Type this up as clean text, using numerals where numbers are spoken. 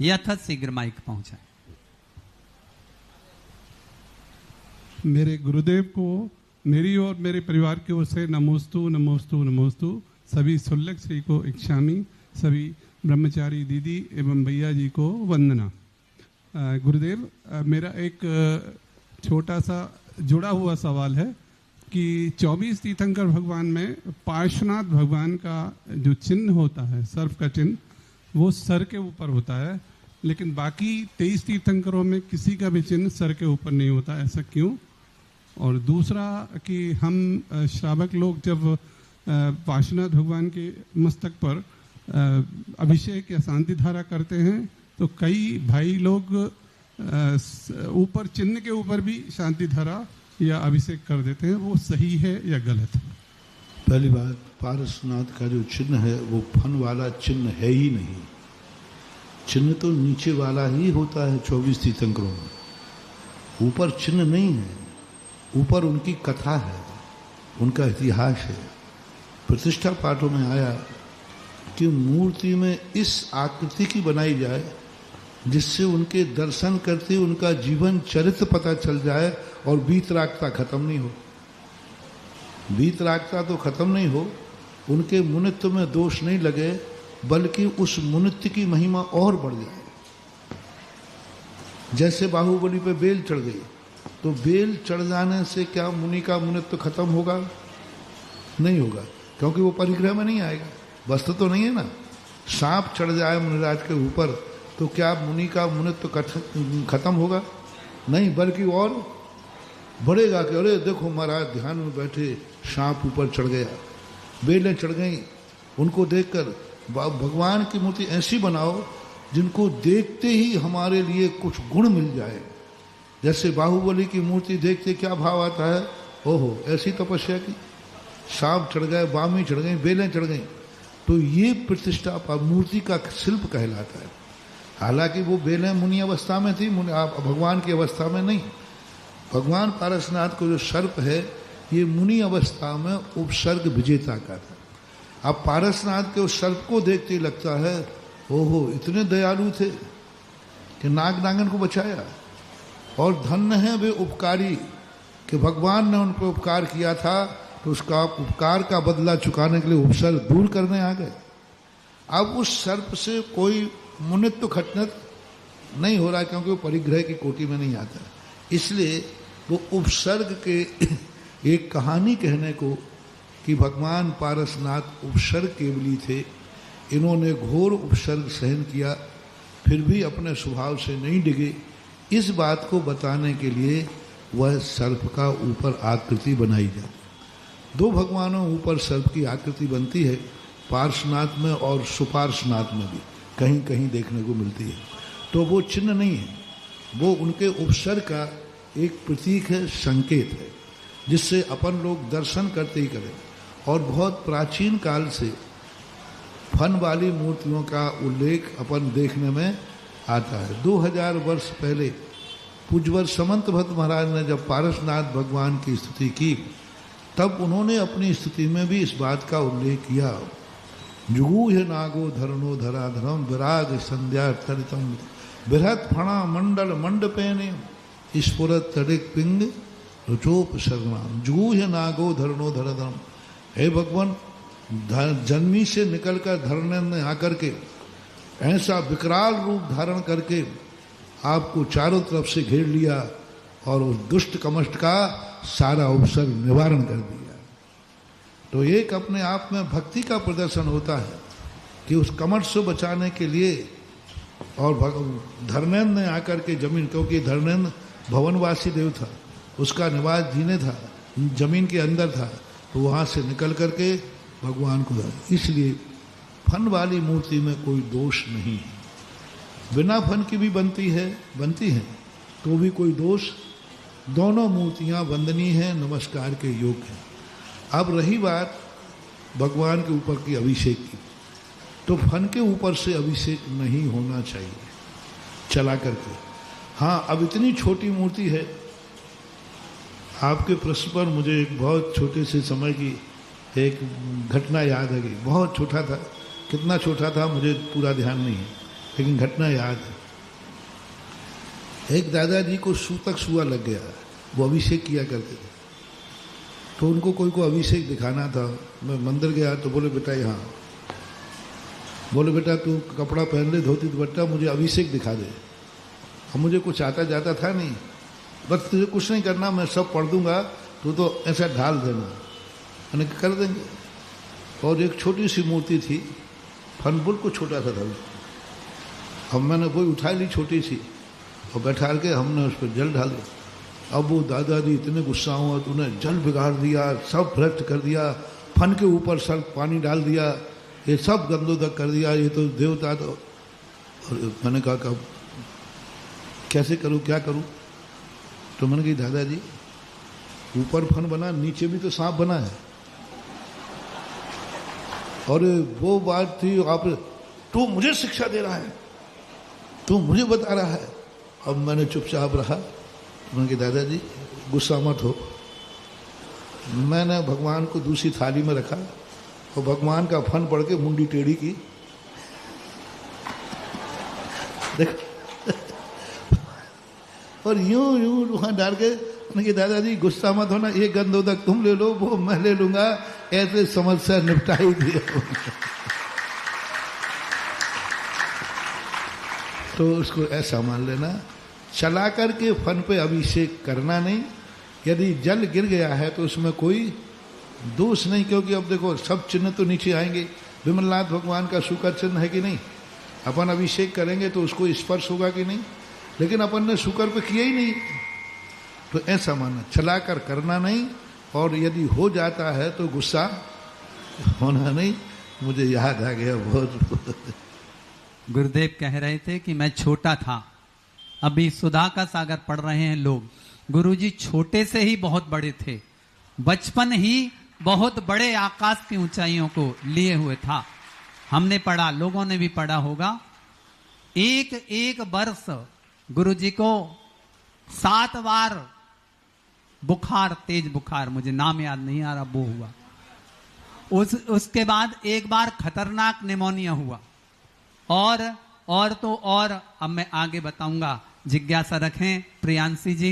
यथाशीघ्र माइक पहुंचाए। मेरे गुरुदेव को मेरी और मेरे परिवार की ओर से नमोस्तु नमोस्तु नमोस्तु। सभी सुल्लक श्री को इच्छामी, सभी ब्रह्मचारी दीदी एवं भैया जी को वंदना। गुरुदेव, मेरा एक छोटा सा जुड़ा हुआ सवाल है कि 24 तीर्थंकर भगवान में पार्श्वनाथ भगवान का जो चिन्ह होता है, सर्प का चिन्ह, वो सर के ऊपर होता है, लेकिन बाकी 23 तीर्थंकरों में किसी का भी चिन्ह सर के ऊपर नहीं होता, ऐसा क्यों? और दूसरा कि हम श्रावक लोग जब पार्श्वनाथ भगवान के मस्तक पर अभिषेक या शांति धारा करते हैं तो कई भाई लोग ऊपर चिन्ह के ऊपर भी शांति धारा या अभिषेक कर देते हैं, वो सही है या गलत है? पहली बात, पार्श्वनाथ का जो चिन्ह है वो फन वाला चिन्ह है ही नहीं। चिन्ह तो नीचे वाला ही होता है 24 तीर्थंकरों में, ऊपर चिन्ह नहीं है। ऊपर उनकी कथा है, उनका इतिहास है। प्रतिष्ठा पाठों में आया कि मूर्ति में इस आकृति की बनाई जाए जिससे उनके दर्शन करते उनका जीवन चरित्र पता चल जाए और वीतरागता खत्म नहीं हो। वीतरागता तो खत्म नहीं हो, उनके मुनित्व में दोष नहीं लगे, बल्कि उस मुनित्व की महिमा और बढ़ जाए। जैसे बाहुबली पे बेल चढ़ गई, तो बेल चढ़ जाने से क्या मुनि का मुनित्व खत्म होगा? नहीं होगा, क्योंकि वो परिग्रह में नहीं आएगा। वस्तु तो नहीं है ना। सांप चढ़ जाए मुनिराज के ऊपर तो क्या मुनि का मुनित्व खत्म होगा? नहीं, बल्कि और बढ़ेगा कि अरे देखो महाराज ध्यान में बैठे, सांप ऊपर चढ़ गया, बेलें चढ़ गई। उनको देखकर भगवान की मूर्ति ऐसी बनाओ जिनको देखते ही हमारे लिए कुछ गुण मिल जाए। जैसे बाहुबली की मूर्ति देखते क्या भाव आता है, ओहो ऐसी तपस्या की, सांप चढ़ गए, बामी चढ़ गई, बेलें चढ़ गई। तो ये प्रतिष्ठा पर मूर्ति का शिल्प कहलाता है। हालांकि वो बेलें मुनि अवस्था में थी, भगवान की अवस्था में नहीं। भगवान पारसनाथ को जो सर्प है ये मुनि अवस्था में उपसर्ग विजेता का था। अब पारसनाथ के उस सर्प को देखते ही लगता है ओहो इतने दयालु थे कि नाग नागन को बचाया, और धन्य है वे उपकारी कि भगवान ने उन पर उपकार किया था तो उसका उपकार का बदला चुकाने के लिए उपसर्ग दूर करने आ गए। अब उस सर्प से कोई मुनित्व खटनत नहीं हो रहा क्योंकि वो परिग्रह की कोटि में नहीं आता। इसलिए वो उपसर्ग के एक कहानी कहने को कि भगवान पारसनाथ उपसर्ग केवली थे, इन्होंने घोर उपसर्ग सहन किया फिर भी अपने स्वभाव से नहीं डिगे, इस बात को बताने के लिए वह सर्प का ऊपर आकृति बनाई जाती। दो भगवानों ऊपर सर्प की आकृति बनती है, पार्श्वनाथ में और सुपार्श्वनाथ में भी कहीं कहीं देखने को मिलती है। तो वो चिन्ह नहीं है, वो उनके उपसर्ग का एक प्रतीक है, संकेत है, जिससे अपन लोग दर्शन करते ही करें। और बहुत प्राचीन काल से फन वाली मूर्तियों का उल्लेख अपन देखने में आता है। 2000 वर्ष पहले पूज्यवर समंत भट्ट महाराज ने जब पारसनाथ भगवान की स्तुति की तब उन्होंने अपनी स्तुति में भी इस बात का उल्लेख किया। जुगूह नागो धरणो धराधरम विराग संध्या तरितम बृहत फणा मंडल मंडपेने स्फुरत तड़िक पिंग रुचोप शरणाम। जुगूह नागो धरणो धराधरम, हे भगवान जन्मी से निकलकर धरने में आकर के ऐसा विकराल रूप धारण करके आपको चारों तरफ से घेर लिया और उस दुष्ट कमष्ट का सारा उपसर्ग निवारण कर दिया। तो एक अपने आप में भक्ति का प्रदर्शन होता है कि उस कमष्ट से बचाने के लिए, और धर्मेंद्र ने आकर के जमीन, क्योंकि धर्मेंद्र भवनवासी देव था, उसका निवास जीने था, जमीन के अंदर था, तो वहाँ से निकल करके भगवान को दिया। इसलिए फन वाली मूर्ति में कोई दोष नहीं है, बिना फन की भी बनती है तो भी कोई दोष। दोनों मूर्तियाँ वंदनीय हैं, नमस्कार के योग्य हैं। अब रही बात भगवान के ऊपर की अभिषेक की, तो फन के ऊपर से अभिषेक नहीं होना चाहिए चला करके। हाँ, अब इतनी छोटी मूर्ति है, आपके प्रश्न पर मुझे एक बहुत छोटे से समय की एक घटना याद है। बहुत छोटा था, कितना छोटा था मुझे पूरा ध्यान नहीं है। लेकिन घटना याद है। एक दादाजी को सूतक सुआ लग गया, वो अभिषेक किया करते थे, तो उनको कोई को अभिषेक दिखाना था। मैं मंदिर गया तो बोले बेटा यहाँ, बोले बेटा तू कपड़ा पहन ले, धोती दुपट्टा, मुझे अभिषेक दिखा दे। अब मुझे कुछ आता जाता था नहीं, बस तुझे कुछ नहीं करना, मैं सब पढ़ दूंगा, तू तो ऐसा ढाल देना, मैंने कर देंगे। और एक छोटी सी मूर्ति थी, फनबुल को छोटा सा था, अब मैंने कोई उठा ली छोटी सी और बैठा के हमने उस पर जल डाल दिया। अब वो दादाजी इतने गुस्सा हुआ, तूने जल बिगाड़ दिया, सब भ्रष्ट कर दिया, फन के ऊपर सब पानी डाल दिया, ये सब गंदोदक कर दिया, ये तो देवता तो। और मैंने कहा कब कैसे करूं, क्या करूं? तो मैंने कही दादाजी ऊपर फन बना, नीचे भी तो सांप बना है। और वो बात थी, आप तू मुझे शिक्षा दे रहा है, तू मुझे बता रहा है। अब मैंने चुपचाप रहा। मैंने कहा दादाजी गुस्सा मत हो। मैंने भगवान को दूसरी थाली में रखा और भगवान का फन पढ़ के मुंडी टेढ़ी की। देख और यूं यूं वहां डाल के मैंने कहा दादाजी गुस्सा मत होना, ये गंदोदक तुम ले लो, वो मैं ले लूंगा, ऐसे समस्या निपटाई दिया। तो उसको ऐसा मान लेना, चला करके फन पे अभिषेक करना नहीं। यदि जल गिर गया है तो उसमें कोई दोष नहीं, क्योंकि अब देखो सब चिन्ह तो नीचे आएंगे। विमलनाथ भगवान का शुकर चिन्ह है कि नहीं, अपन अभिषेक करेंगे तो उसको स्पर्श होगा कि नहीं, लेकिन अपन ने शुकर पे किया ही नहीं। तो ऐसा मानना, चलाकर करना नहीं, और यदि हो जाता है तो गुस्सा होना नहीं। मुझे याद आ गया बहुत। गुरुदेव कह रहे थे कि मैं छोटा था, अभी सुधा का सागर पढ़ रहे हैं लोग। गुरुजी छोटे से ही बहुत बड़े थे, बचपन ही बहुत बड़े आकाश की ऊंचाइयों को लिए हुए था। हमने पढ़ा, लोगों ने भी पढ़ा होगा, एक एक वर्ष गुरुजी को 7 बार बुखार, तेज बुखार, मुझे नाम याद नहीं आ रहा, वो हुआ। उसके बाद एक बार खतरनाक निमोनिया हुआ, और तो और अब मैं आगे बताऊंगा, जिज्ञासा रखें प्रियांशी जी।